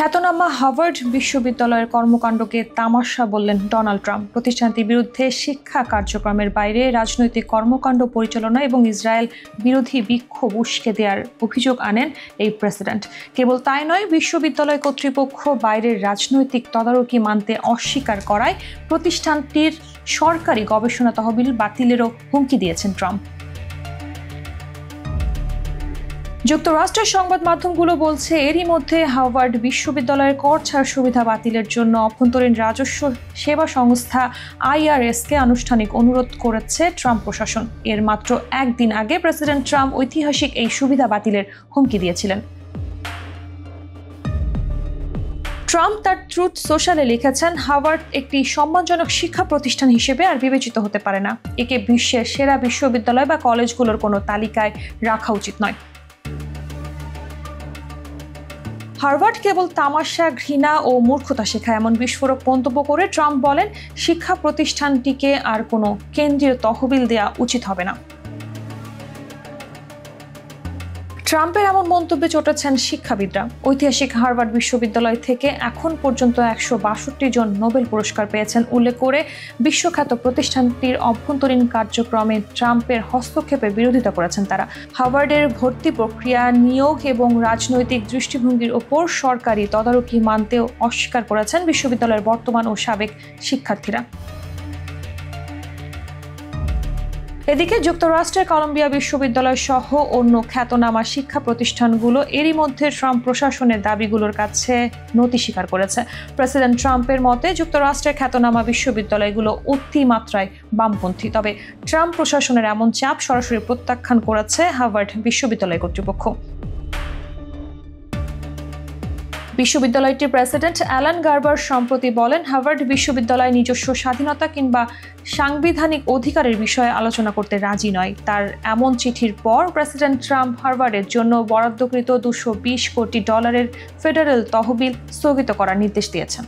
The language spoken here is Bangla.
খ্যাতনামা হার্ভার্ড বিশ্ববিদ্যালয়ের কর্মকাণ্ডকে তামাশা বললেন ডোনাল্ড ট্রাম্প। প্রতিষ্ঠানটির বিরুদ্ধে শিক্ষা কার্যক্রমের বাইরে রাজনৈতিক কর্মকাণ্ড পরিচালনা এবং ইসরায়েল বিরোধী বিক্ষোভ উস্কে দেওয়ার অভিযোগ আনেন এই প্রেসিডেন্ট। কেবল তাই নয়, বিশ্ববিদ্যালয় কর্তৃপক্ষ বাইরের রাজনৈতিক তদারকি মানতে অস্বীকার করায় প্রতিষ্ঠানটির সরকারি গবেষণা তহবিল বাতিলেরও হুমকি দিয়েছেন ট্রাম্প। যুক্তরাষ্ট্রের সংবাদ মাধ্যমগুলো বলছে, এরই মধ্যে হার্ভার্ড বিশ্ববিদ্যালয়ের কর ছাড় সুবিধা বাতিলের জন্য অভ্যন্তরীণ রাজস্ব সেবা সংস্থা IRSকে আনুষ্ঠানিক অনুরোধ করেছে ট্রাম্প প্রশাসন। এর মাত্র একদিন আগে প্রেসিডেন্ট ট্রাম্প ঐতিহাসিক এই সুবিধা বাতিলের হুমকি দিয়েছিলেন। ট্রাম্প তার ট্রুথ সোশ্যালে লিখেছেন, হার্ভার্ড একটি সম্মানজনক শিক্ষা প্রতিষ্ঠান হিসেবে আর বিবেচিত হতে পারে না। একে বিশ্বের সেরা বিশ্ববিদ্যালয় বা কলেজগুলোর কোনো তালিকায় রাখা উচিত নয়। হার্ভার্ড কেবল তামাশা, ঘৃণা ও মূর্খতা শেখায়, এমন বিস্ফোরক মন্তব্য করে ট্রাম্প বলেন, শিক্ষা প্রতিষ্ঠানটিকে আর কোনো কেন্দ্রীয় তহবিল দেওয়া উচিত হবে না। ট্রাম্পের এমন মন্তব্যে চটেছেন শিক্ষাবিদরা। ঐতিহাসিক হার্ভার্ড বিশ্ববিদ্যালয় থেকে এখন পর্যন্ত 162 জন নোবেল পুরস্কার পেয়েছেন উল্লেখ করে বিশ্বখ্যাত প্রতিষ্ঠানটির অভ্যন্তরীণ কার্যক্রমে ট্রাম্পের হস্তক্ষেপের বিরোধিতা করেছেন তারা। হার্ভার্ডের ভর্তি প্রক্রিয়া, নিয়োগ এবং রাজনৈতিক দৃষ্টিভঙ্গির ওপর সরকারি তদারকি মানতেও অস্বীকার করেছেন বিশ্ববিদ্যালয়ের বর্তমান ও সাবেক শিক্ষার্থীরা। এদিকে যুক্তরাষ্ট্রের কলম্বিয়া বিশ্ববিদ্যালয় সহ অন্য খ্যাতনামা শিক্ষা প্রতিষ্ঠানগুলো এরই মধ্যে ট্রাম্প প্রশাসনের দাবিগুলোর কাছে নতি স্বীকার করেছে। প্রেসিডেন্ট ট্রাম্পের মতে যুক্তরাষ্ট্রের খ্যাতনামা বিশ্ববিদ্যালয়গুলো অতিমাত্রায় বামপন্থী। তবে ট্রাম্প প্রশাসনের এমন চাপ সরাসরি প্রত্যাখ্যান করেছে হার্ভার্ড বিশ্ববিদ্যালয় কর্তৃপক্ষ। বিশ্ববিদ্যালয়টির প্রেসিডেন্ট অ্যালান গার্বার সম্প্রতি বলেন, হার্ভার্ড বিশ্ববিদ্যালয় নিজস্ব স্বাধীনতা কিংবা সাংবিধানিক অধিকারের বিষয়ে আলোচনা করতে রাজি নয়। তার এমন চিঠির পর প্রেসিডেন্ট ট্রাম্প হার্ভার্ডের জন্য বরাদ্দকৃত $220 কোটি ফেডারেল তহবিল স্থগিত করার নির্দেশ দিয়েছেন।